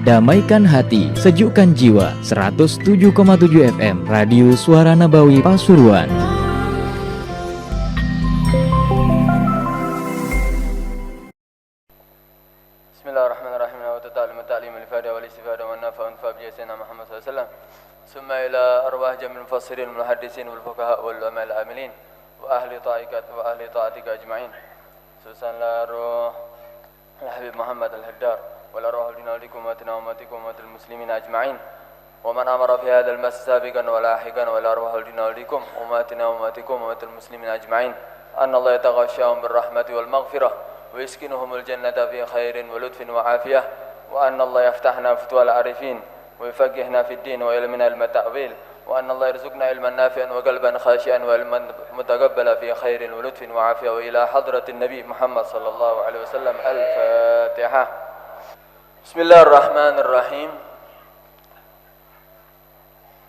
Damaikan hati, sejukkan jiwa. 107,7 FM Radio Suara Nabawi Pasuruan. Bismillahirrahmanirrahim. Wa ta'lim al-ifada wal istifada wa nafa anfa bi sayyidina Muhammad sallallahu alaihi wasallam. Summa ila arwah jamil mufassirin wal muhaddisin wal fuqaha wal ulama al amilin wa ahli ta'atika ajma'in. Susan la ruh al-habib Muhammad al-Haddar والأرواح لنا ولكم وماتنا وماتكم ومات المسلمين أجمعين ومن أمر في هذا المس سابقا ولاحقا والأرواح لنا ولكم وماتنا وماتكم ومات المسلمين أجمعين أن الله يتغشاهم بالرحمة والمغفرة ويسكنهم الجنة في خير ولطف وعافية وأن الله يفتحنا فتوى العارفين ويفقهنا في الدين ويلمنا علم التأويل وأن الله يرزقنا علما نافعا وقلبا خاشعا وعلما متقبلا في خير ولطف وعافية وإلى حضرة النبي محمد صلى الله عليه وسلم. الفاتحة. Bismillahirrahmanirrahim.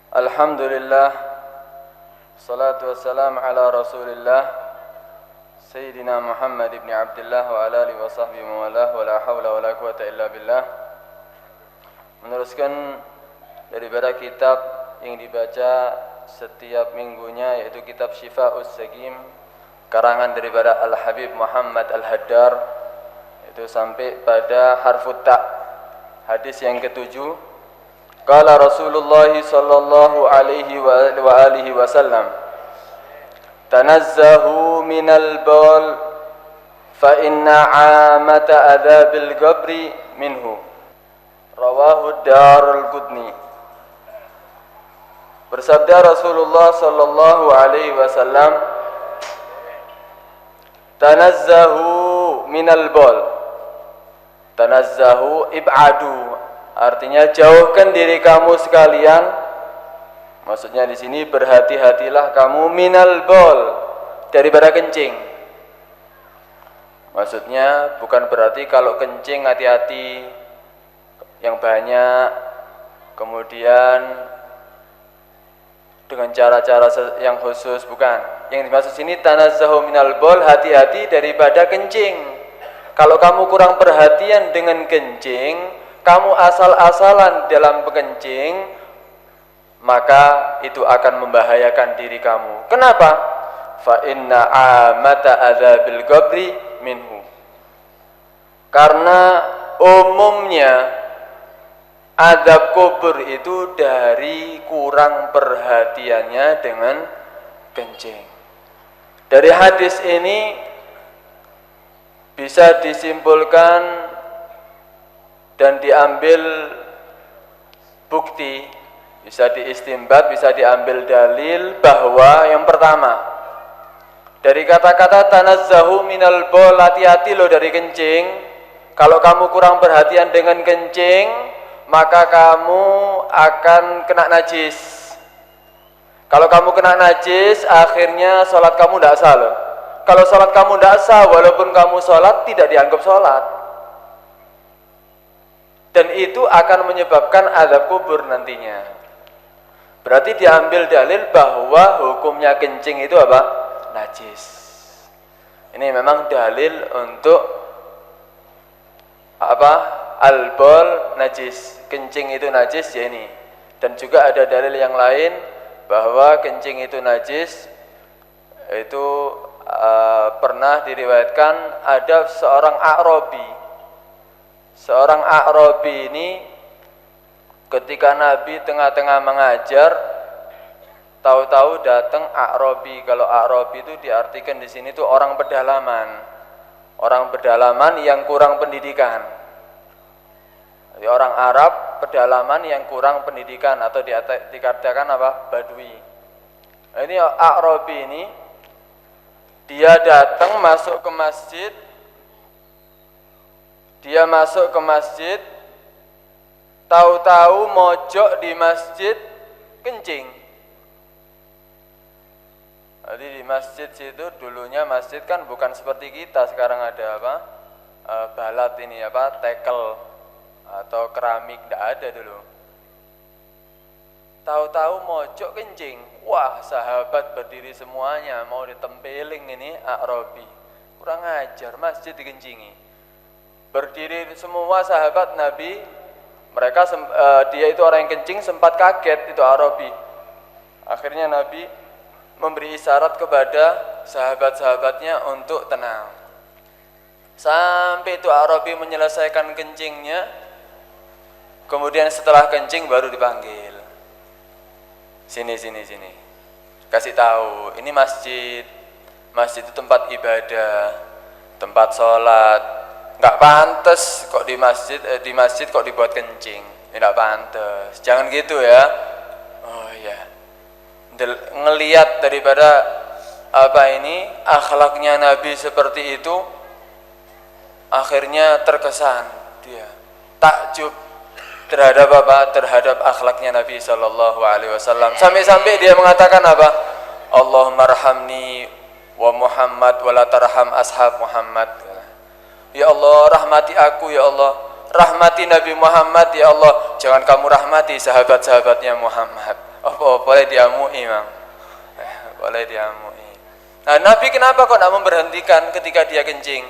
Alhamdulillah. Salatu wassalamu ala Rasulillah Sayyidina Muhammad ibn Abdullah wa ala alihi wa sahbihi wa walah wa la hawla wa la quwata illa billah. Meneruskan daripada kitab yang dibaca setiap minggunya, yaitu kitab Syifa'us Saqim karangan daripada Al-Habib Muhammad Al-Haddar, itu sampai pada harfut ta'. Hadis yang ketujuh, qala Rasulullah sallallahu alaihi wa alihi wasallam, tanazzahu minal bawl fa inna 'amata adzabil qabri minhu. Rawahu Darul-Qutni. Bersabda Rasulullah sallallahu alaihi wasallam, tanazzahu minal bawl. Tanazzahu ib'adu, artinya jauhkan diri kamu sekalian. Maksudnya di sini berhati-hatilah kamu minal bawl, daripada kencing. Maksudnya bukan berarti kalau kencing hati-hati yang banyak, kemudian dengan cara-cara yang khusus, bukan. Yang dimaksud sini tanazzahu minal bawl, hati-hati daripada kencing. Kalau kamu kurang perhatian dengan kencing, kamu asal-asalan dalam kencing, maka itu akan membahayakan diri kamu. Kenapa? Fa inna amata adzabil qabri minhu. Karena umumnya azab kubur itu dari kurang perhatiannya dengan kencing. Dari hadis ini bisa disimpulkan dan diambil bukti, bisa diistinbat, bisa diambil dalil bahwa yang pertama, dari kata-kata tanazzahu minal bawl, hati-hati loh dari kencing. Kalau kamu kurang perhatian dengan kencing, maka kamu akan kena najis. Kalau kamu kena najis, akhirnya sholat kamu tidak sah loh. Kalau sholat kamu tidak sah, walaupun kamu sholat, tidak dianggap sholat. Dan itu akan menyebabkan azab kubur nantinya. Berarti diambil dalil bahwa hukumnya kencing itu apa? Najis. Ini memang dalil untuk apa? Al-bawl najis. Kencing itu najis ya ini. Dan juga ada dalil yang lain bahwa kencing itu najis. Itu pernah diriwayatkan ada seorang A'rabi. Seorang A'rabi ini ketika Nabi tengah-tengah mengajar, tahu-tahu datang A'rabi. Kalau A'rabi itu diartikan di sini tuh orang pedalaman. Orang pedalaman yang kurang pendidikan. Jadi orang Arab pedalaman yang kurang pendidikan, atau dikatakan apa? Badui. Nah, ini A'rabi ini dia datang masuk ke masjid. Dia masuk ke masjid, tahu-tahu mojok di masjid kencing. Jadi di masjid situ dulunya masjid kan bukan seperti kita sekarang ada apa? Balat ini apa? Tekel atau keramik, tidak ada dulu. Tahu-tahu mojok kencing. Wah, sahabat berdiri semuanya mau ditempeling ini A'rabi. Kurang ngajar, masjid dikencingi. Berdiri semua sahabat Nabi, mereka dia itu orang yang kencing, sempat kaget itu Arabi. Akhirnya Nabi memberi isyarat kepada sahabat-sahabatnya untuk tenang. Sampai itu Arabi menyelesaikan kencingnya, kemudian setelah kencing baru dipanggil. Sini. Kasih tahu, ini masjid. Masjid itu tempat ibadah, tempat sholat. Nggak pantas kok di masjid kok dibuat kencing. Nggak pantas. Jangan gitu ya. Oh ya. Ngelihat daripada akhlaknya Nabi seperti itu, akhirnya terkesan dia takjub terhadap terhadap akhlaknya Nabi Shallallahu Alaihi Wasallam, sampai dia mengatakan apa? Allahumma arhamni wa Muhammad wa la tarham ashab Muhammad. Ya Allah, rahmati aku ya Allah, rahmati Nabi Muhammad ya Allah, jangan kamu rahmati sahabat-sahabatnya Muhammad. Boleh diamui, Mang. Boleh diamui. Nah, Nabi kenapa kok tidak memberhentikan ketika dia kencing?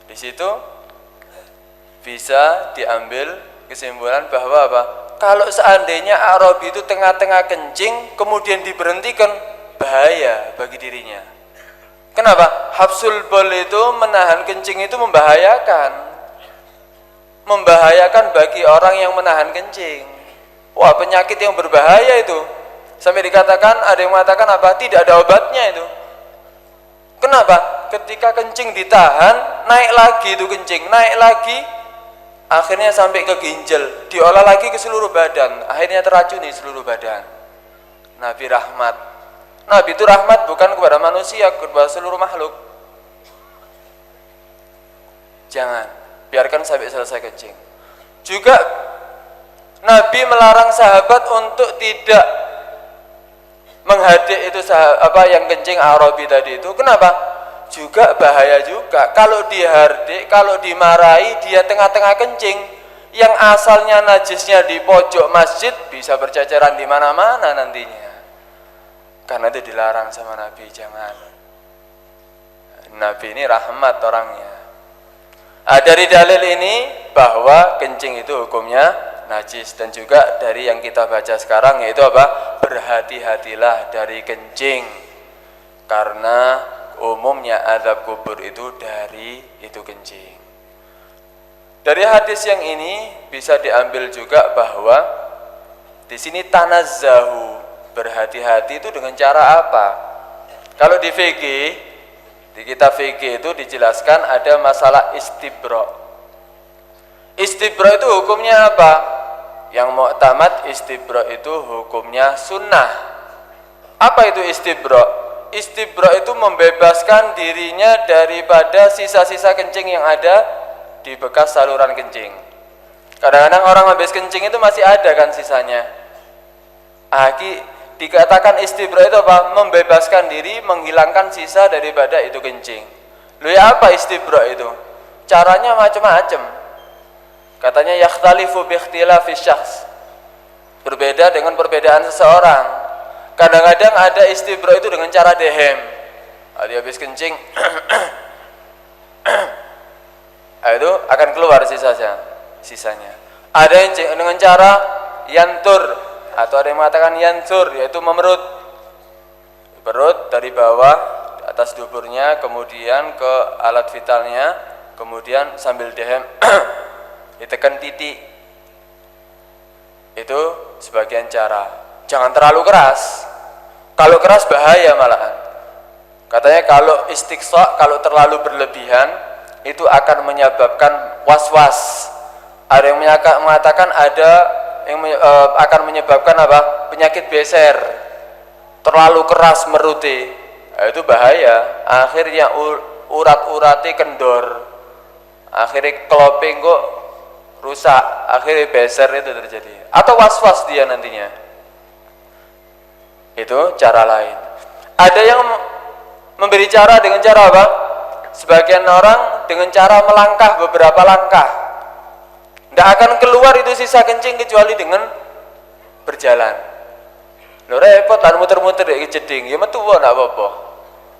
Di situ bisa diambil kesimpulan bahwa apa? Kalau seandainya Arabi itu tengah-tengah kencing kemudian diberhentikan, bahaya bagi dirinya. Kenapa? Habsul bol itu menahan kencing itu membahayakan. Membahayakan bagi orang yang menahan kencing. Wah, penyakit yang berbahaya itu. Sampai dikatakan, ada yang mengatakan apa? Tidak ada obatnya itu. Kenapa? Ketika kencing ditahan, naik lagi itu kencing, naik lagi, akhirnya sampai ke ginjal, diolah lagi ke seluruh badan, akhirnya teracuni seluruh badan. Nabi rahmat. Nabi itu rahmat bukan kepada manusia, kepada seluruh makhluk. Jangan, biarkan sampai selesai kencing. Juga Nabi melarang sahabat untuk tidak menghadik itu yang kencing Arabi tadi itu. Kenapa? Juga bahaya juga. Kalau dihardik, kalau dimarahi, dia tengah-tengah kencing, yang asalnya najisnya di pojok masjid bisa berceceran di mana-mana nantinya. Karena itu dilarang sama Nabi, jangan. Nabi ini rahmat orangnya. Dari dalil ini bahwa kencing itu hukumnya najis, dan juga dari yang kita baca sekarang yaitu apa? Berhati-hatilah dari kencing, karena umumnya azab kubur itu dari itu kencing. Dari hadis yang ini bisa diambil juga bahwa di sini tanazzahu, berhati-hati itu dengan cara apa? Kalau di VG, di kitab VG itu dijelaskan ada masalah istibra. Istibra itu hukumnya apa? Yang mu'tamad istibra itu hukumnya sunnah. Apa itu istibra? Istibra itu membebaskan dirinya daripada sisa-sisa kencing yang ada di bekas saluran kencing. Kadang-kadang orang habis kencing itu masih ada kan sisanya. Dikatakan istibra itu apa? Membebaskan diri, menghilangkan sisa daripada itu kencing. Loh ya, apa istibra itu? Caranya macam-macam. Katanya yakhtalifu bi ikhtilafi syakhs. Berbeda dengan perbedaan seseorang. Kadang-kadang ada istibra itu dengan cara dehem. Dia habis kencing itu akan keluar sisanya. Ada yang dengan cara yantur, atau ada yang mengatakan yansur, yaitu memerut. Perut dari bawah atas duburnya, kemudian ke alat vitalnya, kemudian sambil dehem ditekan titik. Itu sebagian cara. Jangan terlalu keras. Kalau keras bahaya malahan. Katanya kalau istiqsa, kalau terlalu berlebihan itu akan menyebabkan was-was. Ada yang mengatakan ada yang akan menyebabkan apa? Penyakit beser. Terlalu keras merute. Itu bahaya. Akhirnya urat-uratnya kendor. Akhirnya keloping kok rusak, akhirnya beser itu terjadi, atau was-was dia nantinya. Itu cara lain. Ada yang memberi cara dengan cara apa? Sebagian orang dengan cara melangkah beberapa langkah. Tidak akan keluar itu sisa kencing kecuali dengan berjalan. Lho repot lan muter-muter ya jeding. Ya metu wae ndak apa-apa.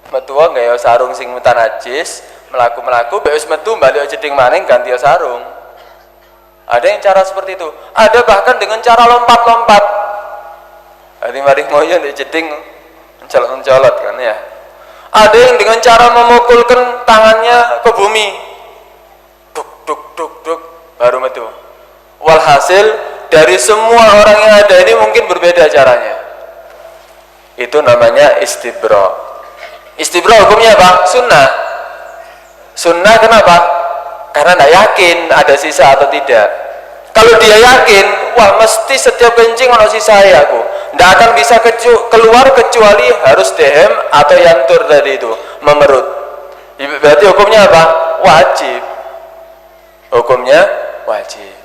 Metu wae nggawe sarung sing mutan najis, melaku wis metu balik jeding maning ganti sarung. Ada yang cara seperti itu. Ada bahkan dengan cara lompat-lompat. Mari ngoyo ndek jeding mencolot-mencolot kan ya. Ada yang dengan cara memukulkan tangannya ke bumi. Duk duk duk duk baru metu. Walhasil dari semua orang yang ada ini mungkin berbeda caranya. Itu namanya istibra. Istibra hukumnya apa? Sunnah. Sunnah kenapa? Karena tidak yakin ada sisa atau tidak. Kalau dia yakin, wah mesti setiap kencing ada sisa aku, tidak akan bisa keluar kecuali harus dehem atau yantur tadi itu, memerut. Berarti hukumnya apa? Wajib. Hukumnya wajib.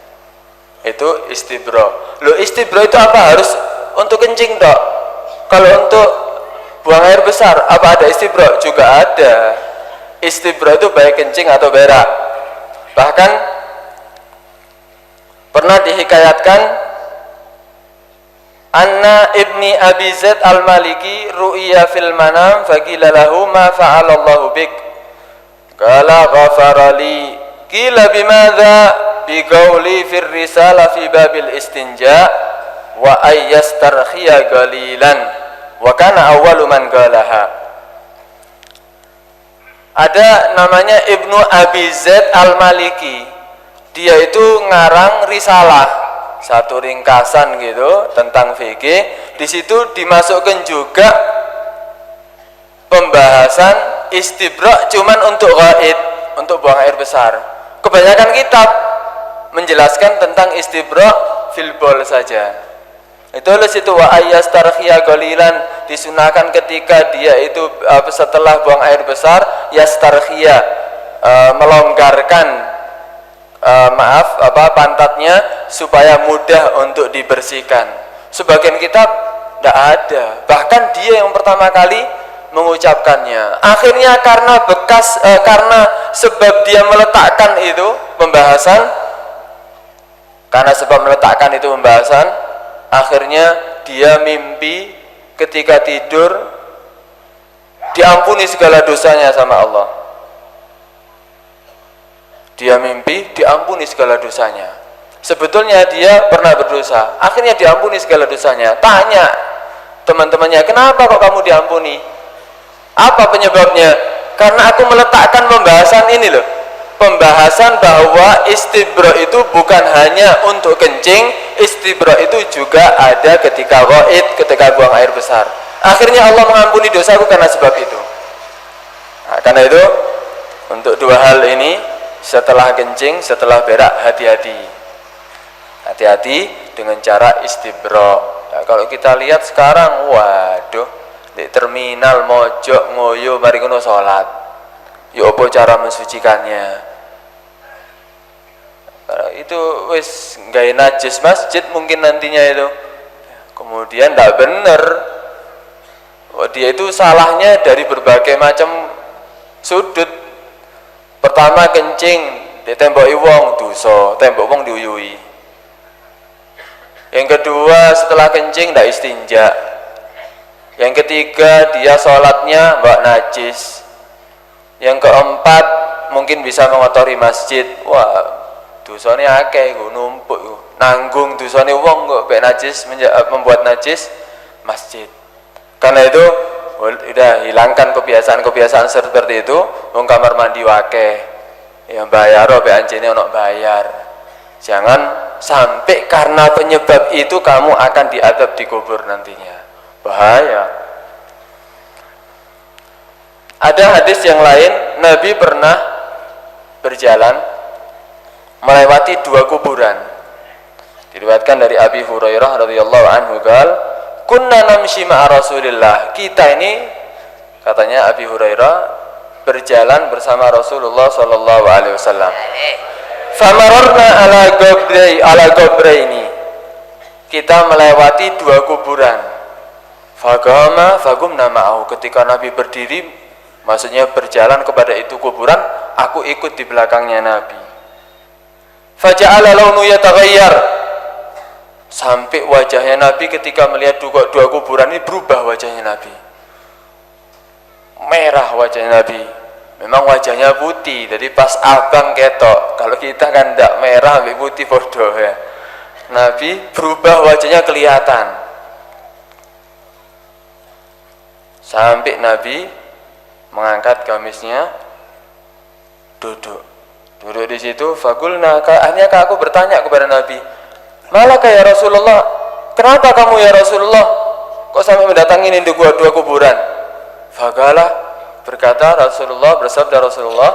Itu istibra. Loh, istibra itu apa? Harus untuk kencing dok. Kalau untuk buang air besar, apa ada istibra? Juga ada. Istibra itu baik kencing atau berak. Bahkan pernah dihikayatkan anna ibni Abi Zaid al-Maliki ru'iya fil manam faqila lahu ma fa'alallahu bik qala ghafara li qila bimadza biqauli fir risala fi babil istinja wa ayyastarkhiya qalilan wa kana awwalu man qalaha. Ada namanya Ibnu Abi Zaid al-Maliki. Dia itu ngarang risalah, satu ringkasan gitu tentang fikih. Di situ dimasukkan juga pembahasan istibra cuman untuk ghaid, untuk buang air besar. Kebanyakan kitab menjelaskan tentang istibra fil bol saja. Itu oleh situ wa ayyastarkhiya qalilan, disunahkan ketika dia itu setelah buang air besar yastarkhiya, melonggarkan pantatnya supaya mudah untuk dibersihkan. Sebagian kitab tidak ada, bahkan dia yang pertama kali mengucapkannya. Akhirnya karena karena sebab dia meletakkan itu pembahasan, akhirnya dia mimpi ketika tidur diampuni segala dosanya sama Allah. Dia mimpi diampuni segala dosanya. Sebetulnya dia pernah berdosa, akhirnya diampuni segala dosanya. Tanya teman-temannya, kenapa kok kamu diampuni? Apa penyebabnya? Karena aku meletakkan pembahasan ini loh, pembahasan bahwa istibra itu bukan hanya untuk kencing, istibra itu juga ada ketika ghaid, ketika buang air besar. Akhirnya Allah mengampuni dosaku karena sebab itu. Nah, karena itu untuk dua hal ini, setelah kencing, setelah berak, hati-hati dengan cara istibra. Nah, kalau kita lihat sekarang, waduh, di terminal mojok ngoyo mari ngono salat. Ya apa cara mensucikannya? Itu wis gawe najis masjid mungkin nantinya itu. Kemudian tidak benar. Oh, dia itu salahnya dari berbagai macam sudut. Pertama kencing ditemboki wong dosa, tembok wong diuyui. Yang kedua setelah kencing tidak istinja. Yang ketiga dia sholatnya bawa najis. Yang keempat mungkin bisa mengotori masjid. Wah, dosanya akeh go numpuk go. Nanggung dosane wong kok mek najis membuat najis masjid. Karena itu udah hilangkan kebiasaan-kebiasaan seperti itu. Wong kamar mandi wakeh yang bayar be anjene ono bayar. Jangan sampai karena penyebab itu kamu akan diadab di kubur nantinya. Bahaya. Ada hadis yang lain, Nabi pernah berjalan melewati dua kuburan. Diriwayatkan dari Abi Hurairah radhiyallahu anhu qala kunna namshi ma'a Rasulillah. Kita ini, katanya Abi Hurairah, berjalan bersama Rasulullah sallallahu alaihi wasallam. Famararna ala qabraini. Kita melewati dua kuburan. Fagumna ma'ahu. Ketika Nabi berdiri, maksudnya berjalan kepada itu kuburan, aku ikut di belakangnya Nabi. Faja'ala launu yataghayyar. Sampai wajahnya Nabi ketika melihat dua kuburan ini berubah wajahnya Nabi. Merah wajahnya Nabi. Memang wajahnya putih, jadi pas abang ketok. Kalau kita kan ndak merah, ambil putih bodoh ya. Nabi berubah wajahnya kelihatan. Sampai Nabi mengangkat gamisnya, duduk di situ. Fakulna, akhirnya aku bertanya kepada Nabi, malaka ya Rasulullah, kenapa kamu ya Rasulullah kok sampai mendatangi ini dua kuburan? Fagala, berkata Rasulullah, bersabda Rasulullah,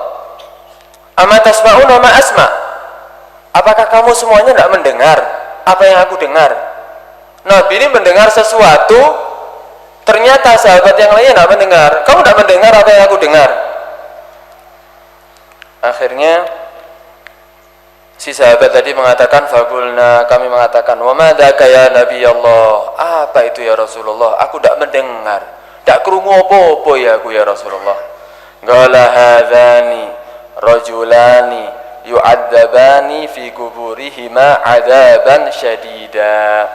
ama tasma'una ma asma', apakah kamu semuanya tidak mendengar apa yang aku dengar? Nabi ini mendengar sesuatu, ternyata sahabat yang lainnya tidak mendengar. Kamu tidak mendengar apa yang aku dengar? Akhirnya si sahabat tadi mengatakan, faqulna, kami mengatakan, wa madaka ya Nabi Allah, apa itu ya Rasulullah? Aku tidak mendengar, tidak krungu apa-apa ya aku ya Rasulullah. Qala hadzani rajulani yu'adzabani fi kuburihima 'adzaban syadida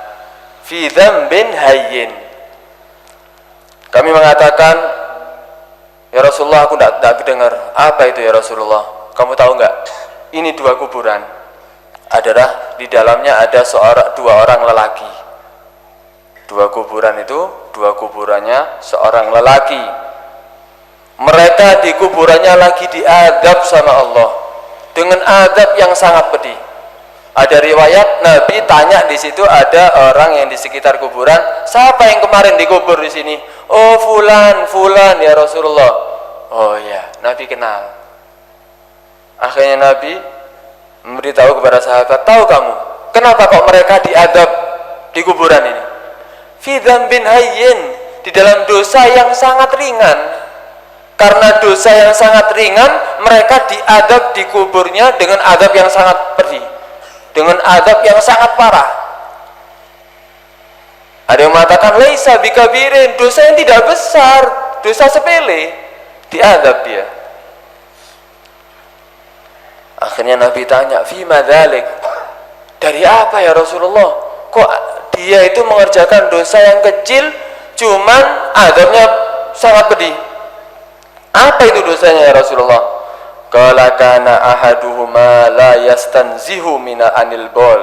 fi dzambin hayyin. Kami mengatakan, ya Rasulullah, aku tidak dengar. Apa itu ya Rasulullah? Kamu tahu enggak? Ini dua kuburan. Adalah di dalamnya ada dua orang lelaki. Dua kuburan itu, dua kuburannya seorang lelaki. Mereka di kuburannya lagi diadab sama Allah dengan adab yang sangat pedih. Ada riwayat Nabi tanya, di situ ada orang yang di sekitar kuburan, siapa yang kemarin dikubur di sini? Oh fulan ya Rasulullah. Oh ya, Nabi kenal. Akhirnya Nabi memberitahu kepada sahabat, tahu kamu kenapa kok mereka diadab di kuburan ini? Fi dzambin hayyin, di dalam dosa yang sangat ringan. Karena dosa yang sangat ringan, mereka diadab di kuburnya dengan adab yang sangat pedih, dengan adab yang sangat parah. Ada yang mengatakan laisa bikabirin, dosa yang tidak besar, dosa sepele, diadab dia. Akhirnya Nabi tanya, fima dzalik, dari apa ya Rasulullah? Kok dia itu mengerjakan dosa yang kecil, cuman adabnya sangat pedih? Apa itu dosanya ya Rasulullah? Qala kana ahaduhuma la yastanzihu mina anil bol,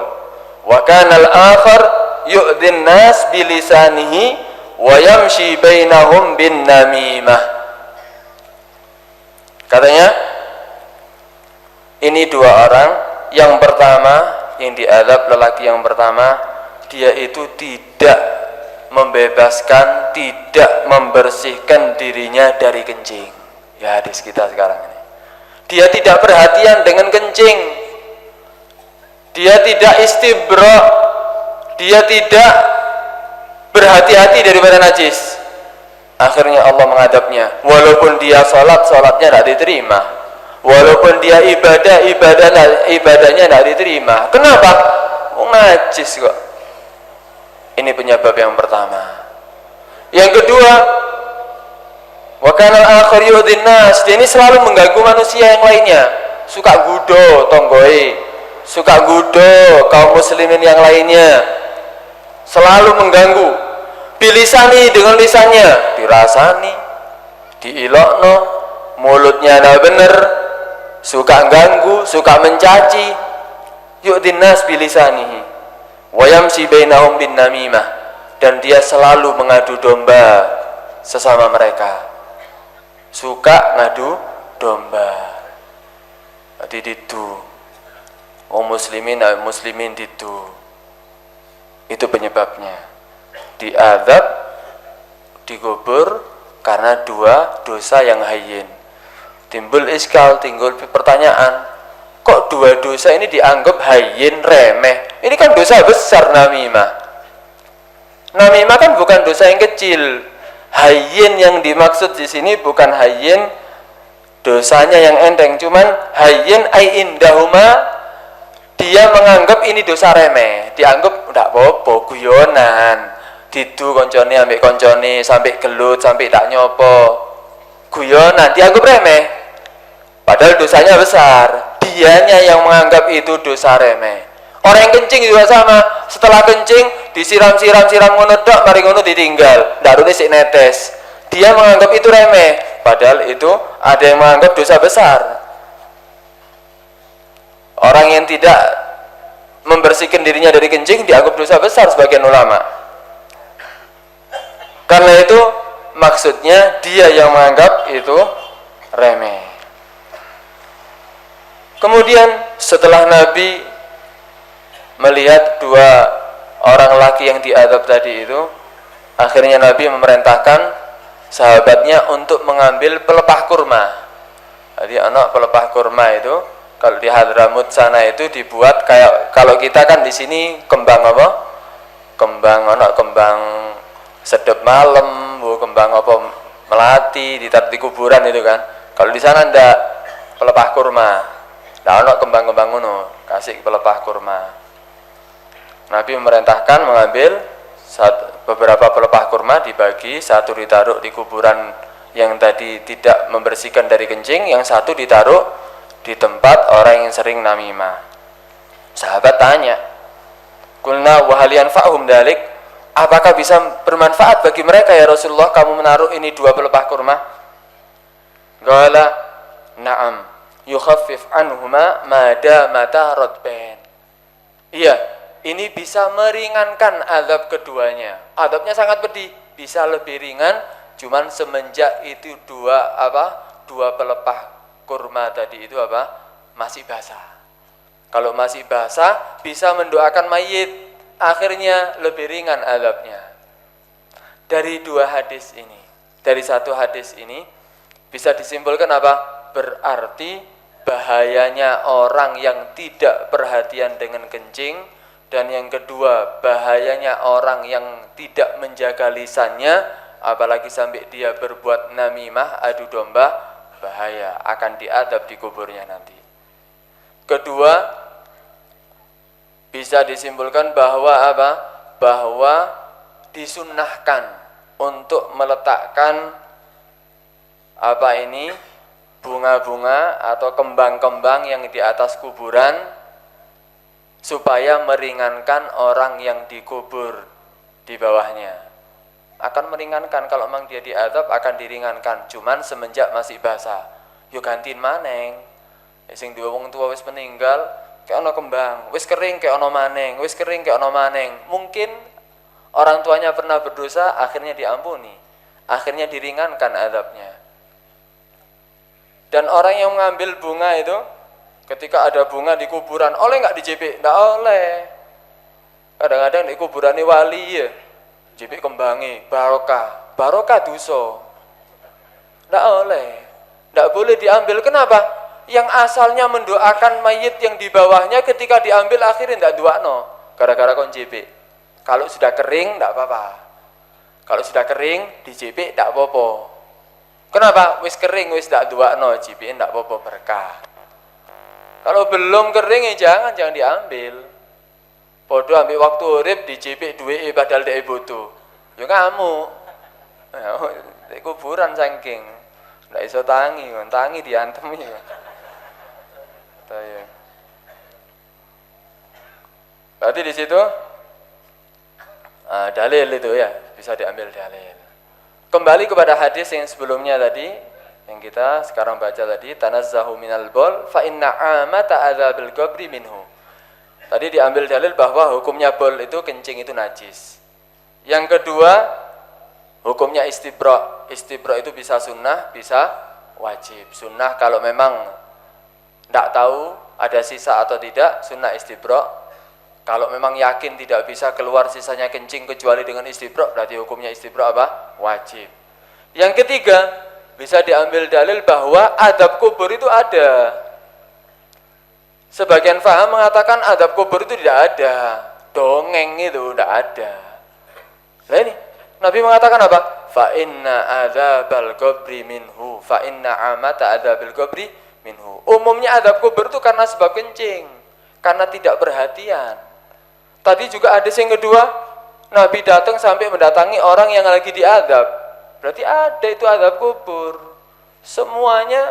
wa kana al-akhar yu'dhin nas bilisanihi wa yamshi bainahum bin namimah. Katanya, ini dua orang. Yang pertama yang diadab, lelaki yang pertama, dia itu tidak membebaskan, tidak membersihkan dirinya dari kencing. Ya, hadis kita sekarang ini. Dia tidak perhatian dengan kencing. Dia tidak istibra. Dia tidak berhati-hati daripada najis. Akhirnya Allah mengadabnya. Walaupun dia sholat, sholatnya tidak diterima. Walaupun dia ibadahnya tidak diterima. Kenapa? Najis kok. Ini penyebab yang pertama. Yang kedua, wa kana al-akhir yu'dhin nas, dia ini selalu mengganggu manusia yang lainnya. Suka gudo tonggoe, suka gudo kaum muslimin yang lainnya, selalu mengganggu. Bilisani, dengan lisannya, dirasani, diilokno, mulutnya tidak benar, suka ganggu, suka mencaci. Yu'dhin nas bilisanihi wa yamshi bainahum bin namimah, dan dia selalu mengadu domba sesama mereka. Suka ngadu domba. Jadi itu muslimin itu. Itu penyebabnya. Diadab, digubur karena dua dosa yang hayyin. Timbul iskal, timbul pertanyaan, kok dua dosa ini dianggap hayyin, remeh? Ini kan dosa besar. Namimah kan bukan dosa yang kecil. Hayyin yang dimaksud di sini bukan hayyin dosanya yang enteng, cuman hayyin ai indahuma, dia menganggap ini dosa remeh, dianggap ndak apa-apa, guyonan, didu koncone ambek koncone sampai gelut, sampai tak nyopo, guyonan, dianggap remeh, padahal dosanya besar. Dianya yang menganggap itu dosa remeh. Orang yang kencing juga sama, setelah kencing disiram-siram ngono tok, mari ngono ditinggal, ndak rene sik netes. Dia menganggap itu remeh, padahal itu ada yang menganggap dosa besar. Orang yang tidak membersihkan dirinya dari kencing dianggap dosa besar sebagian ulama. Karena itu maksudnya dia yang menganggap itu remeh. Kemudian setelah Nabi melihat dua orang laki yang diadab tadi itu, akhirnya Nabi memerintahkan sahabatnya untuk mengambil pelepah kurma. Jadi anak pelepah kurma itu kalau di Hadramut sana itu dibuat kayak kalau kita kan di sini kembang apa? Kembang sedep malam, kembang apa melati ditaruh di kuburan itu kan. Kalau di sana ndak pelepah kurma. Nah, ono kembang-kembang ngono, kasih pelepah kurma. Nabi memerintahkan mengambil beberapa pelepah kurma dibagi, satu ditaruh di kuburan yang tadi tidak membersihkan dari kencing, yang satu ditaruh di tempat orang yang sering namimah. Sahabat tanya, "Qulna wa hal yanfa'uhum dalik?" Apakah bisa bermanfaat bagi mereka ya Rasulullah kamu menaruh ini dua pelepah kurma? Qala, "Na'am. Yukhaffif anhuma madamata radban." Iya, ini bisa meringankan azab keduanya. Azabnya sangat pedih, bisa lebih ringan cuman semenjak itu dua pelepah kurma tadi itu masih basah. Kalau masih basah bisa mendoakan mayit, akhirnya lebih ringan azabnya. Dari dua hadis ini, dari satu hadis ini bisa disimpulkan apa? Berarti bahayanya orang yang tidak perhatian dengan kencing, dan yang kedua bahayanya orang yang tidak menjaga lisannya, apalagi sampai dia berbuat namimah, adu domba, bahaya, akan diadab di kuburnya nanti. Kedua, bisa disimpulkan bahwa bahwa disunnahkan untuk meletakkan bunga-bunga atau kembang-kembang yang di atas kuburan supaya meringankan orang yang dikubur di bawahnya. Akan meringankan, kalau memang dia diadab akan diringankan, cuman semenjak masih basah. Yo gantiin maneng. Sing duwe wong tua wis meninggal, kayak ono kembang, wis kering kayak ono maneng, wis kering kayak ono maneng. Mungkin orang tuanya pernah berdosa, akhirnya diampuni, akhirnya diringankan adabnya. Dan orang yang mengambil bunga itu, ketika ada bunga di kuburan, oleh nggak dijepit? Nggak oleh. Kadang-kadang di kuburan ini wali ya, jepit kembangi, barokah dosa. Nggak oleh, nggak boleh diambil. Kenapa? Yang asalnya mendoakan mayit yang di bawahnya, ketika diambil akhirnya nggak doano, gara-gara kon jepit. Kalau sudah kering nggak apa-apa. Kalau sudah kering dijepit nggak apa-apa. Kenapa? Wis kering, wis tak duakno, jipiin tak apa-apa, berkah. Kalau belum kering ya jangan diambil. Podo ambil waktu urip dijipik duwe padahal dhek butuh. Ya kamu. Ya kuburan saking. Ndak iso tangi diantem ya. Taya. Berarti di situ dalil itu ya, bisa diambil dalil. Kembali kepada hadis yang sebelumnya tadi, yang kita sekarang baca tadi, tanazzahu minal bol fa inna amata adzabil qabri minhu. Tadi diambil dalil bahwa hukumnya bol itu kencing itu najis. Yang kedua, hukumnya istibra. Istibra itu bisa sunnah, bisa wajib. Sunnah kalau memang tidak tahu ada sisa atau tidak, sunnah istibra. Kalau memang yakin tidak bisa keluar sisanya kencing kecuali dengan istibra, berarti hukumnya istibra wajib. Yang ketiga, bisa diambil dalil bahwa adab kubur itu ada. Sebagian faham mengatakan adab kubur itu tidak ada, dongeng itu tidak ada. Nah ini, Nabi mengatakan apa? Fa inna adzabal qabri minhu, fa inna amata adzabil qabri minhu. Umumnya adab kubur itu karena sebab kencing, karena tidak perhatian. Tadi juga hadis yang kedua, Nabi datang sampai mendatangi orang yang lagi diadab. Berarti ada itu adab kubur. Semuanya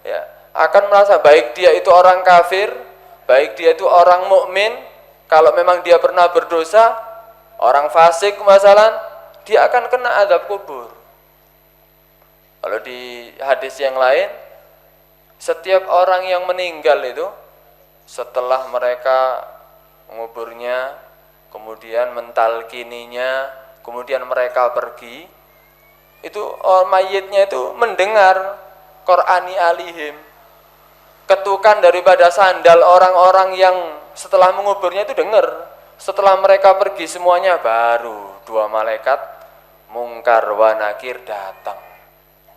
ya akan merasa baik dia itu orang kafir, baik dia itu orang mukmin. Kalau memang dia pernah berdosa, orang fasik masalah, dia akan kena adab kubur. Kalau di hadis yang lain, setiap orang yang meninggal itu setelah mereka menguburnya, kemudian mentalkininya, kemudian mereka pergi, itu mayitnya itu mendengar Qur'ani alihim, ketukan daripada sandal orang-orang yang setelah menguburnya itu dengar. Setelah mereka pergi semuanya, baru dua malaikat Mungkar wa Nakir datang.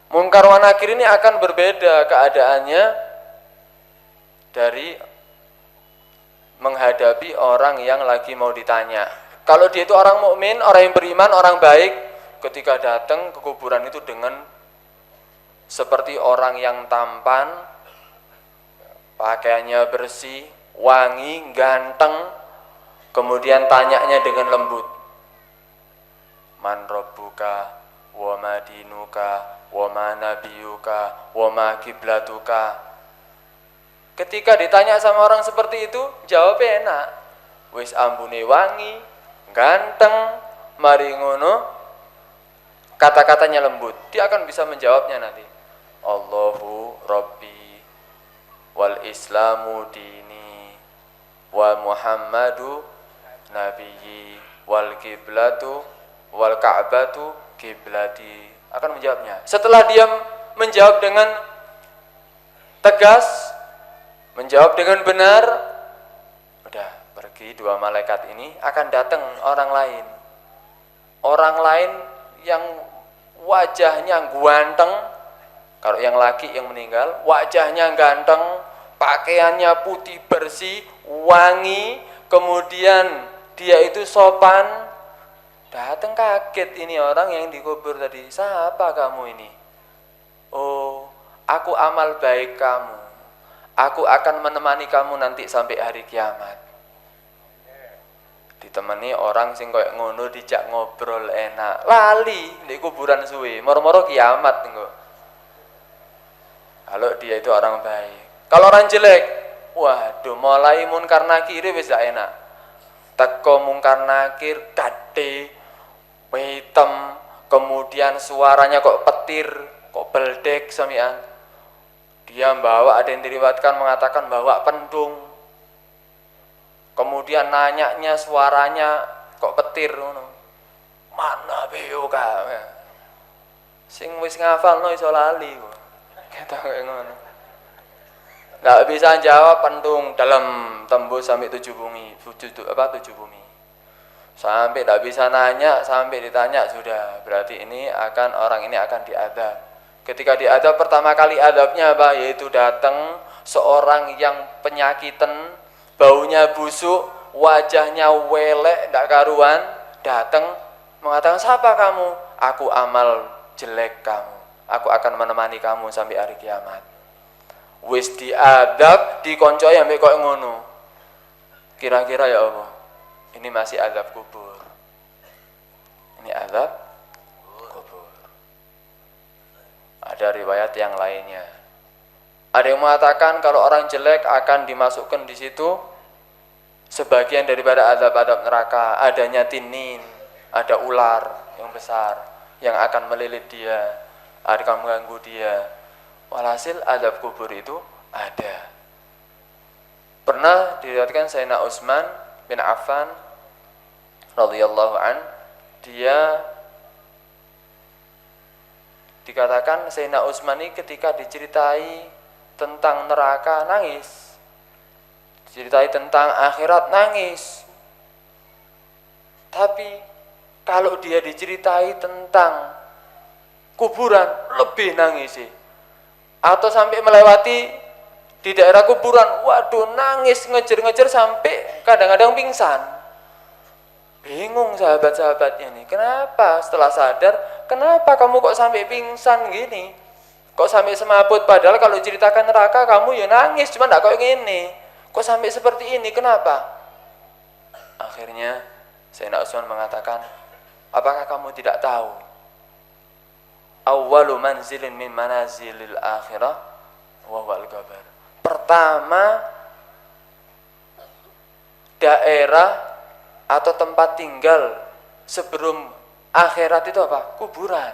Mungkar wa Nakir ini akan berbeda keadaannya dari menghadapi orang yang lagi mau ditanya. Kalau dia itu orang mukmin, orang yang beriman, orang baik, ketika datang ke kuburan itu dengan seperti orang yang tampan, pakaiannya bersih, wangi, ganteng, kemudian tanyanya dengan lembut. Man rabbuka, wa ma dinuka, wa ma nabiyuka, wa ma kiblatuka. Ketika ditanya sama orang seperti itu, jawabnya enak. Wis ambune wangi, ganteng, mari ngono, kata-katanya lembut. Dia akan bisa menjawabnya nanti. Allahu Rabbi wal Islamu dini wa Muhammadu nabiyyi wal kiblatu wal Ka'batu kiblati. Akan menjawabnya. Setelah dia menjawab dengan tegas, menjawab dengan benar, udah pergi dua malaikat ini, akan datang orang lain. Orang lain yang wajahnya ganteng. Kalau yang laki yang meninggal, wajahnya ganteng, pakaiannya putih bersih, wangi, kemudian dia itu sopan. Datang kaget ini orang yang dikubur tadi. Siapa kamu ini? Oh, aku amal baik kamu. Aku akan menemani kamu nanti sampai hari kiamat. Ditemani orang sing koyo ngono, dijak ngobrol enak. Lali di kuburan suwe, moro-moro kiamat engko. Kalau dia itu orang baik. Kalau orang jelek, waduh, mulai Munkar Nakir wis gak enak. Teko Munkar Nakir gede, hitam, kemudian suaranya kok petir, kok beldek samian. Dia bawa, ada yang diriwayatkan mengatakan bawa pendung. Kemudian nanyanya suaranya kok petir ngono. Mana beo ka? Sing wis ngafalno iso lali kok. Kata kayak ngono. Enggak bisa jawab, pendung dalam tembus sampai tujuh bumi, tujuh bumi. Sampai tidak bisa nanya, sampai ditanya sudah, berarti ini orang ini akan diadab. Ketika diadab pertama kali adabnya apa? Yaitu datang seorang yang penyakitan, baunya busuk, wajahnya welek, tidak karuan, datang mengatakan, siapa kamu? Aku amal jelek kamu, aku akan menemani kamu sampai hari kiamat. Wis diadab, dikoncoi sampai kok ngono. Kira-kira ya Allah, ini masih azab kubur. Ini azab kubur. Ada riwayat yang lainnya. Ada yang mengatakan kalau orang jelek akan dimasukkan di situ sebagian daripada azab-azab neraka. Adanya tinin, ada ular yang besar yang akan melilit dia, akan mengganggu dia. Walhasil azab kubur itu ada. Pernah diriwayatkan Sayyidina Utsman bin Affan radhiyallahu an, dia dikatakan Sayyidina Utsman ini ketika diceritai tentang neraka nangis, diceritai tentang akhirat nangis. Tapi kalau dia diceritai tentang kuburan lebih nangis sih. Atau sampai melewati di daerah kuburan, waduh nangis ngejer-ngejer sampai kadang-kadang pingsan. Bingung sahabat-sahabatnya nih, kenapa setelah sadar, kenapa kamu kok sampai pingsan gini? Kok sampai semaput, padahal kalau ceritakan neraka kamu ya nangis, cuma enggak kok gini. Kok sampai seperti ini, kenapa? Akhirnya Sayyidina Utsman mengatakan, apakah kamu tidak tahu? Awwalu manzilin min manazilil akhirah wa wal gabar. Pertama daerah atau tempat tinggal sebelum akhirat itu apa? Kuburan.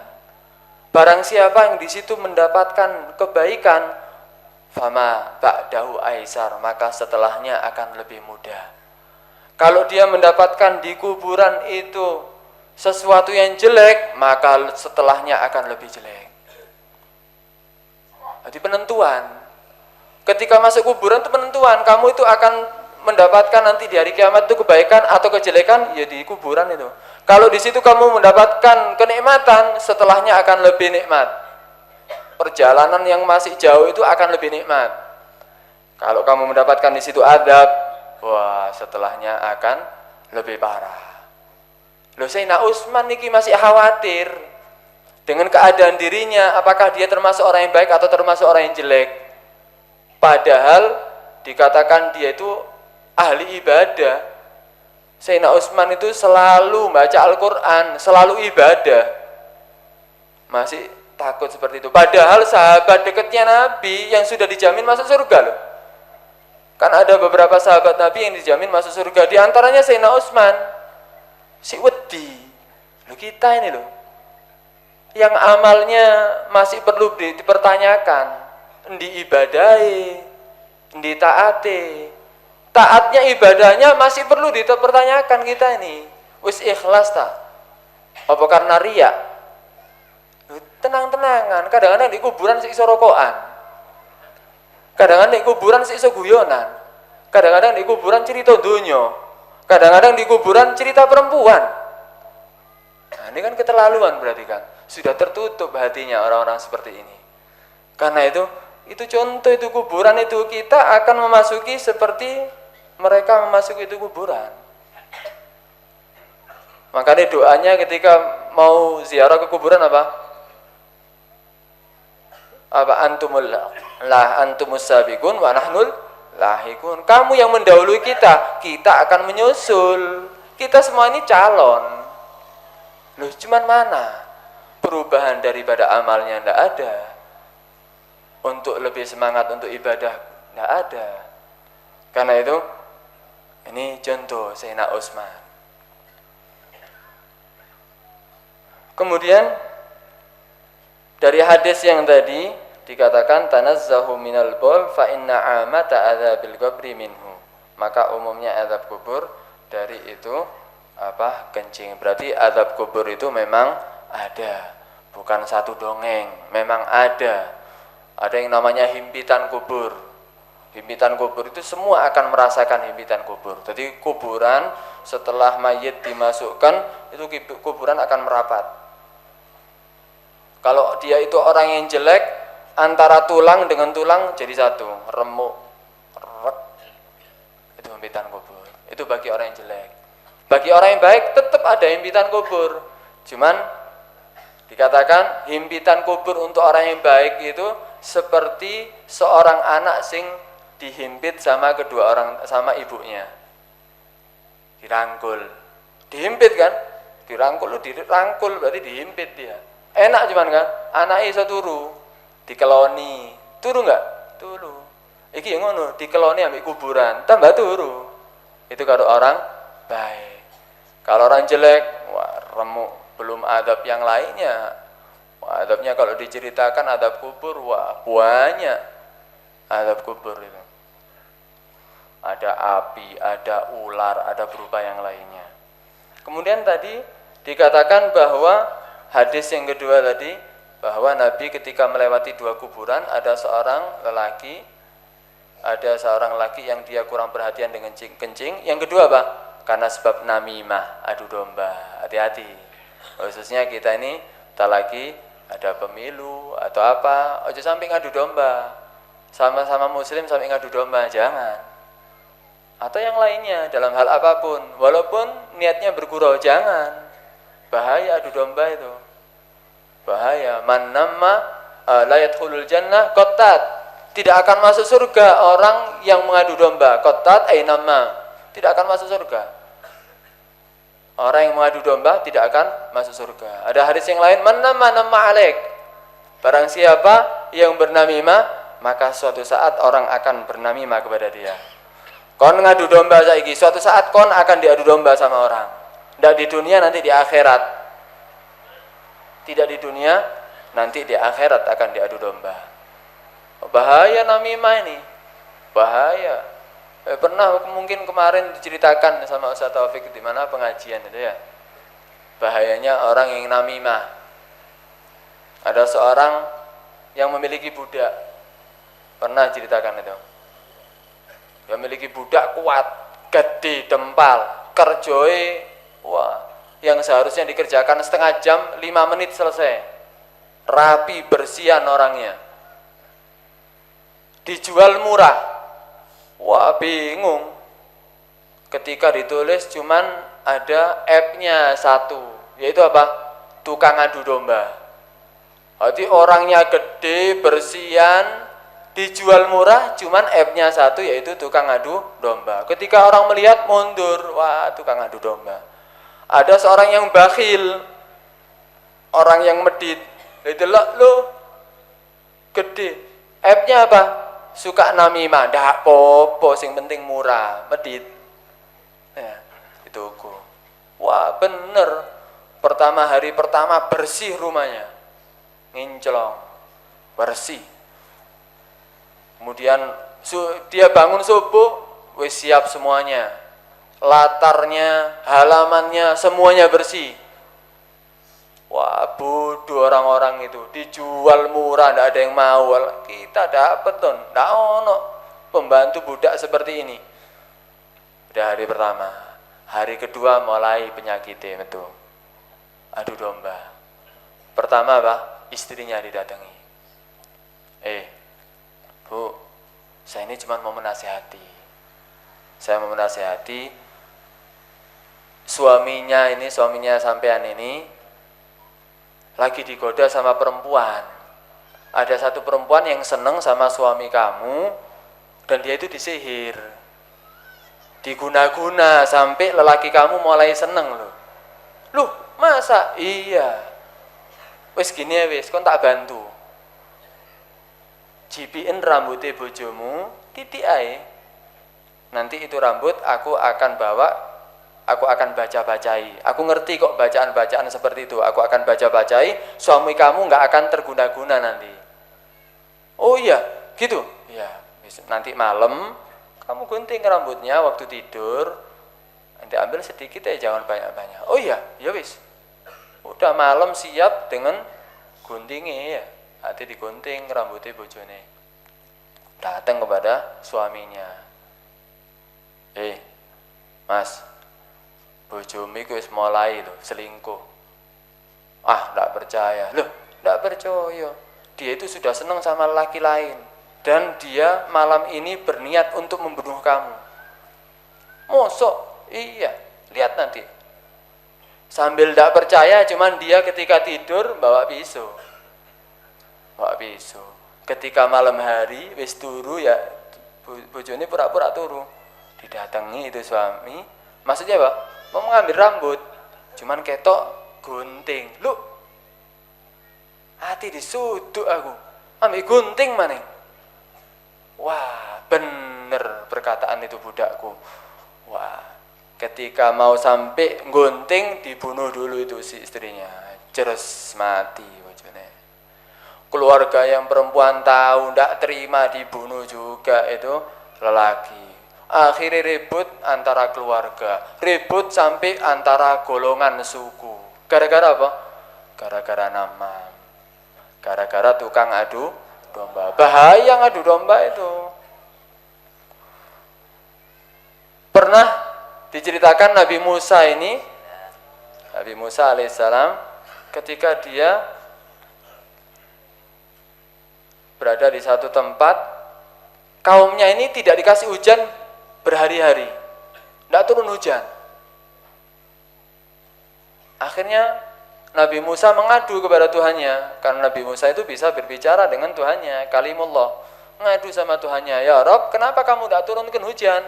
Barang siapa yang di situ mendapatkan kebaikan, fama ba'dahu aisar, maka setelahnya akan lebih mudah. Kalau dia mendapatkan di kuburan itu sesuatu yang jelek, maka setelahnya akan lebih jelek. Jadi penentuan. Ketika masuk kuburan itu penentuan, kamu itu akan mendapatkan nanti di hari kiamat itu kebaikan atau kejelekan, ya di kuburan itu. Kalau di situ kamu mendapatkan kenikmatan, setelahnya akan lebih nikmat. Perjalanan yang masih jauh itu akan lebih nikmat. Kalau kamu mendapatkan di situ adab, wah setelahnya akan lebih parah. Loh, Sayyidina Utsman niki masih khawatir dengan keadaan dirinya, apakah dia termasuk orang yang baik atau termasuk orang yang jelek. Padahal dikatakan dia itu ahli ibadah. Sayyidina Utsman itu selalu baca Al-Quran, selalu ibadah. Masih takut seperti itu. Padahal sahabat dekatnya Nabi yang sudah dijamin masuk surga loh. Kan ada beberapa sahabat Nabi yang dijamin masuk surga. Di antaranya Sayyidina Utsman. Si wedi. Loh, kita ini loh, yang amalnya masih perlu dipertanyakan. Diibadahi, ditaati. Taatnya, ibadahnya masih perlu dipertanyakan kita ini. Wis ikhlas tak? Apa karena riya? Tenang-tenangan. Kadang-kadang di kuburan si iso rokokan. Kadang-kadang di kuburan si iso guyonan. Kadang-kadang di kuburan cerita dunya. Kadang-kadang di kuburan cerita perempuan. Nah, ini kan keterlaluan berarti kan. Sudah tertutup hatinya orang-orang seperti ini. Karena itu contoh itu kuburan itu kita akan memasuki seperti mereka memasuki itu kuburan. Makanya doanya ketika mau ziarah ke kuburan apa? Apa antumus sabiqun wa nahnul lahikun. Kamu yang mendahului kita akan menyusul. Kita semua ini calon. Loh, cuman mana perubahan daripada amalnya? Tidak ada. Untuk lebih semangat untuk ibadah tidak ada. Karena itu ini contoh Sayyidina Utsman. Kemudian dari hadis yang tadi dikatakan tanazzahu minal baul fa inna amata adzabil qabri minhu. Maka umumnya azab kubur dari itu kencing. Berarti azab kubur itu memang ada, bukan satu dongeng, memang ada. Ada yang namanya himpitan kubur. Himpitan kubur itu semua akan merasakan himpitan kubur. Jadi kuburan setelah mayit dimasukkan, itu kuburan akan merapat. Kalau dia itu orang yang jelek, antara tulang dengan tulang jadi satu, remuk, itu himpitan kubur. Itu bagi orang yang jelek. Bagi orang yang baik tetap ada himpitan kubur. Cuman dikatakan himpitan kubur untuk orang yang baik itu seperti seorang anak sing dihimpit sama sama ibunya. Dirangkul. Dihimpit kan? Dirangkul berarti dihimpit dia. Enak cuman kan? Anake iso turu, dikeloni. Turu enggak? Turu. Iki yang ngono, dikeloni ambek kuburan, tambah turu. Itu kalau orang baik. Kalau orang jelek, wah remuk, belum adab yang lainnya. Wah, adabnya kalau diceritakan adab kubur, wah banyak adab kubur itu. Ada api, ada ular, ada berupa yang lainnya. Kemudian tadi dikatakan bahwa hadis yang kedua tadi, bahwa Nabi ketika melewati dua kuburan ada seorang lelaki yang dia kurang perhatian dengan kencing. Yang kedua apa? Karena sebab namimah, adu domba. Hati-hati. Khususnya kita ini tak lagi ada pemilu atau apa, ojo sampai ngadu domba. Sama-sama muslim sampai ngadu domba, jangan. Atau yang lainnya dalam hal apapun, walaupun niatnya bergurau, jangan. Bahaya adu domba itu. Bahaya. Man nama la yadkhulul jannah qattat. Tidak akan masuk surga orang yang mengadu domba. Qattat ay nama. Tidak akan masuk surga. Orang yang mengadu domba tidak akan masuk surga. Ada hadis yang lain, man nama alaik. Barang siapa yang bernamimah, maka suatu saat orang akan bernamimah kepada dia. Kon ngadu domba saiki, suatu saat kon akan diadu domba sama orang. Tidak di dunia, nanti di akhirat. Tidak di dunia, nanti di akhirat akan diadu domba. Bahaya namimah ini, bahaya. Pernah mungkin kemarin diceritakan sama Ustaz Taufik di mana pengajian itu ya, bahayanya orang yang namimah. Ada seorang yang memiliki budak, pernah ceritakan itu. Yang memiliki budak kuat, gede, dempal, kerjoe, wah, yang seharusnya dikerjakan setengah jam, 5 menit selesai. Rapi, bersihan orangnya. Dijual murah. Wah, bingung. Ketika ditulis cuman ada app-nya satu, yaitu apa? Tukang adu domba. Jadi orangnya gede, bersihan, dijual murah, cuman app-nya satu, yaitu tukang adu domba. Ketika orang melihat mundur, wah, tukang adu domba. Ada seorang yang bakhil, orang yang medit. Itu lo gede. App-nya apa? Suka namimah, ndak popo, sing penting murah, medit. Ya, itu aku. Wah, bener. Hari pertama bersih rumahnya. Nginclong, bersih. Kemudian dia bangun subuh, wis siap semuanya. Latarnya, halamannya, semuanya bersih. Wah, bodoh orang-orang itu, dijual murah, tidak ada yang mau. Kita dapat tuh, tidak ono pembantu budak seperti ini. Udah hari pertama, hari kedua mulai penyakitnya itu, adu domba. Pertama apa? Istrinya didatangi. Bu, saya ini cuma mau menasihati. Saya mau menasihati suaminya sampean ini lagi digoda sama perempuan. Ada satu perempuan yang seneng sama suami kamu dan dia itu disihir, diguna-guna sampai lelaki kamu mulai seneng loh. Loh, masa? Iya. Wis gini ya wis, kon tak bantu. Jipiin rambutnya bojomu, titik ae. Nanti itu rambut aku akan baca-bacai. Aku ngerti kok bacaan-bacaan seperti itu. Aku akan baca-bacai, suami kamu nggak akan terguna-guna nanti. Oh iya, gitu? Iya. Nanti malam, kamu gunting rambutnya waktu tidur. Nanti ambil sedikit ya, jangan banyak-banyak. Oh iya, ya wis. Udah malam siap dengan guntingnya ya. Nanti digunting rambutnya bojone. Datang kepada suaminya. Mas, bojomi wis mulai loh selingkuh. Ah, enggak percaya. Loh, enggak percaya. Dia itu sudah senang sama laki lain dan dia malam ini berniat untuk membunuh kamu. Mosok? Iya, lihat nanti. Sambil enggak percaya, cuman dia ketika tidur bawa pisau. Bawa pisau. Ketika malam hari wis turu ya, bojone pura-pura turu. Didatangi itu suami. Maksudnya apa? Mau mengambil rambut, cuman ketok gunting. Lu, hati disuduk aku. Ambil gunting mana? Wah, bener perkataan itu budakku. Wah, ketika mau sampai gunting dibunuh dulu itu si istrinya. Jeres mati bojone. Keluarga yang perempuan tahu ndak terima dibunuh juga itu lelaki. Akhirnya ribut antara keluarga, ribut sampai antara golongan suku. Gara-gara apa? Gara-gara nama. Gara-gara tukang adu domba. Bahaya ngadu domba itu. Pernah diceritakan Nabi Musa alaihissalam ketika dia berada di satu tempat, kaumnya ini tidak dikasih hujan berhari-hari, tidak turun hujan. Akhirnya Nabi Musa mengadu kepada Tuhannya, karena Nabi Musa itu bisa berbicara dengan Tuhannya, kalimullah. Ngadu sama Tuhannya, ya Rob, kenapa kamu tidak turunkan hujan?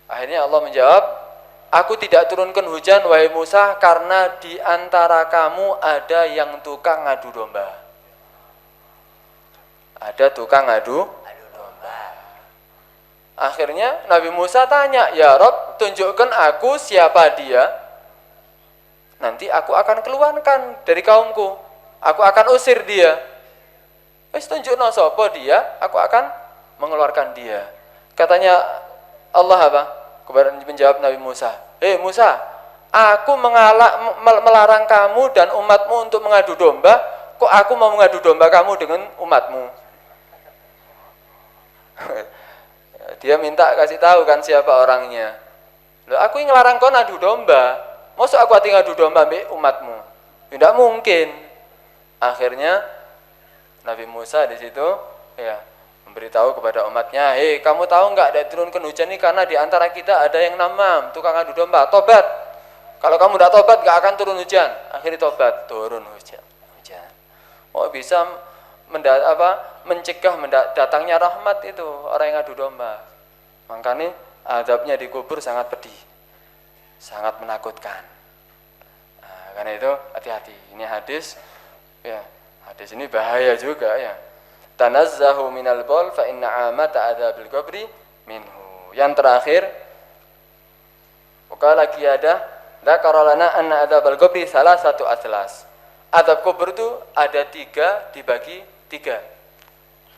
Akhirnya Allah menjawab, aku tidak turunkan hujan wahai Musa karena di antara kamu ada yang tukang ngadu domba. Ada tukang ngadu domba. Akhirnya Nabi Musa tanya, ya Rob, tunjukkan aku siapa dia. Nanti aku akan keluarkan dari kaumku. aku akan usir dia. Wis tunjukno sapa dia, aku akan mengeluarkan dia. Katanya Allah apa? Kepada menjawab Nabi Musa, Musa, aku melarang kamu dan umatmu untuk mengadu domba, kok aku mau mengadu domba kamu dengan umatmu? Dia minta kasih tahu kan siapa orangnya. Loh, aku yang ngelarang kau adu domba, masa aku hati ngadu domba mbek umatmu? Tidak mungkin. Akhirnya Nabi Musa di situ ya memberitahu kepada umatnya, kamu tahu nggak ada turunkan hujan ini karena di antara kita ada yang namam, tukang adu domba, tobat. Kalau kamu tidak tobat nggak akan turun hujan. Akhirnya tobat, turun hujan. Oh bisa mencegah datangnya rahmat itu orang yang adu domba. Makanya azabnya di kubur sangat pedih, sangat menakutkan. Nah, karena itu hati-hati. Ini hadis, ya hadis ini bahaya juga ya. Tanazzahu minal baul fa inna amata adzabil qabri minhu. Yang terakhir, qala Qiyadah, dzakara lana anna adzabal qabri salah satu aslas. Azab kubur itu ada 3 dibagi 3.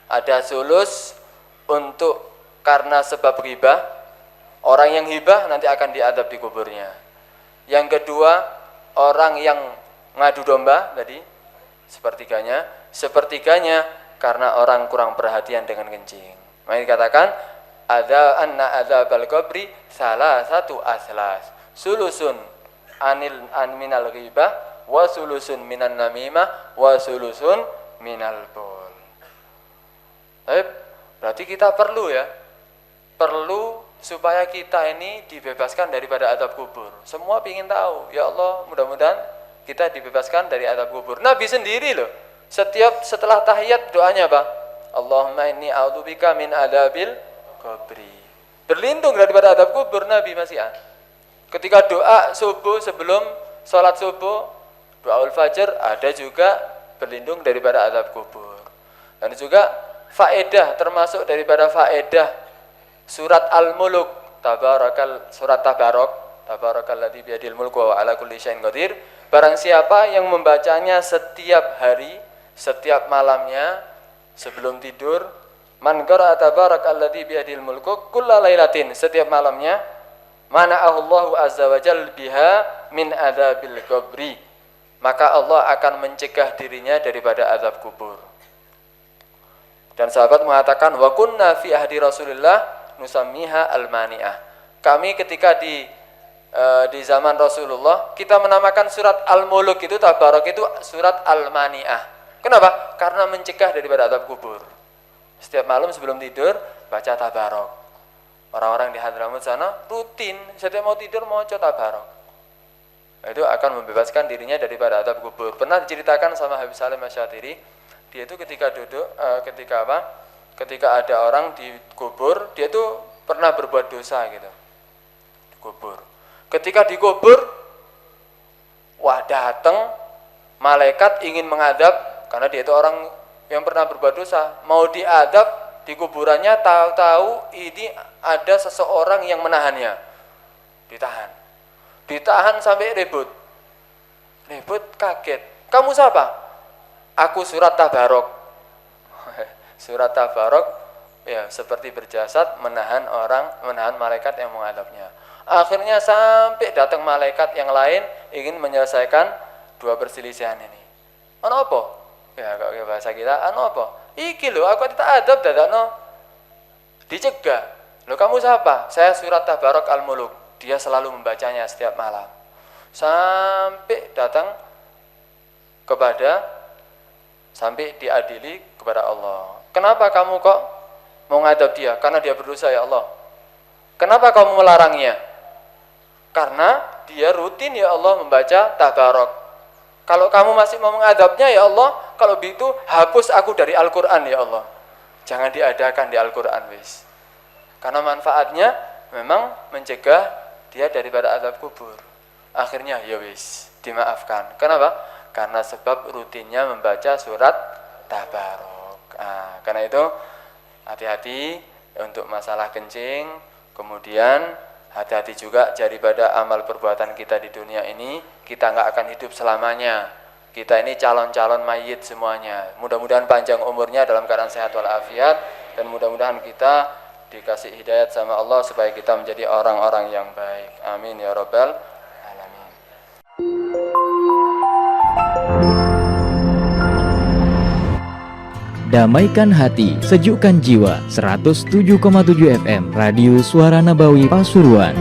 Ada sulus untuk karena sebab ghibah, orang yang hibah nanti akan diadab di kuburnya. Yang kedua, orang yang ngadu domba tadi sepertiganya karena orang kurang perhatian dengan kencing. Maka dikatakan ada anna adzabal qabri salah satu aslas. Sulusun minal ghibah wa sulusun minan namimah wa sulusun minal bul. Berarti kita perlu supaya kita ini dibebaskan daripada azab kubur. Semua ingin tahu, ya Allah, mudah-mudahan kita dibebaskan dari azab kubur. Nabi sendiri loh, setelah tahiyat doanya apa? Allahumma inni a'udzubika min adzabil qabri. Berlindung daripada azab kubur Nabi masih. Ketika doa subuh sebelum salat subuh, doaul fajr, ada juga berlindung daripada azab kubur. Dan juga faedah, termasuk daripada faedah surat Al-Mulk, surat Tabarakalladzi biyadil mulku wa ala kulli syai'in qadir. Barang siapa yang membacanya setiap hari, setiap malamnya sebelum tidur, man qara'a tabarakalladzi biyadil mulku kullalailatin, setiap malamnya, mana'ahullahu azza wajal biha min adzabil qabri, maka Allah akan mencegah dirinya daripada azab kubur. Dan sahabat mengatakan, wa kunna fi ahdi Rasulillah nusammiha al-mani'ah. Kami ketika di zaman Rasulullah, kita menamakan surat Al-Mulk itu, Tabarak itu surat Al-Mani'ah. Kenapa? Karena mencegah daripada azab kubur. Setiap malam sebelum tidur baca Tabarak. Orang-orang di Hadramut sana rutin setiap mau tidur mau baca Tabarak. Itu akan membebaskan dirinya daripada azab kubur. Pernah diceritakan sama Habib Salim Asy-Syatiri, dia itu ketika duduk ketika ada orang di kubur, dia itu pernah berbuat dosa gitu. Kubur. Ketika dikubur, wah datang malaikat ingin mengadab, karena dia itu orang yang pernah berbuat dosa, mau diadab di kuburannya, tahu-tahu ini ada seseorang yang menahannya. Ditahan sampai ribut, kaget. Kamu siapa? Aku surat Tabarok. Surat Tabarok ya seperti berjasad menahan malaikat yang mengadabnya. Akhirnya sampai datang malaikat yang lain ingin menyelesaikan dua perselisihan ini. Ano apa? Ya kalau bahasa kita, ano apa? Iki lho aku ditaadab dadakno. Dicegah. Lho kamu siapa? Saya surat Tabarok Al-Mulk. Dia selalu membacanya setiap malam. Sampai sampai diadili kepada Allah. Kenapa kamu kok mau ngadab dia? Karena dia berdosa ya Allah. Kenapa kamu melarangnya? Karena dia rutin ya Allah membaca Tabarok. Kalau kamu masih mau mengadabnya ya Allah, kalau begitu hapus aku dari Al-Quran ya Allah. Jangan diadakan di Al-Quran wis. Karena manfaatnya memang mencegah dia daripada azab kubur. Akhirnya ya wis dimaafkan. Kenapa? Karena sebab rutinnya membaca surat Tabarok. Karena itu hati-hati untuk masalah kencing. Kemudian hati-hati juga daripada amal perbuatan kita di dunia ini. Kita nggak akan hidup selamanya. Kita ini calon-calon mayit semuanya. Mudah-mudahan panjang umurnya dalam keadaan sehat walafiat, dan mudah-mudahan kita dikasih hidayat sama Allah supaya kita menjadi orang-orang yang baik. Amin ya rabbal alamin. Damaikan hati, sejukkan jiwa. 107,7 FM Radio Suara Nabawi Pasuruan.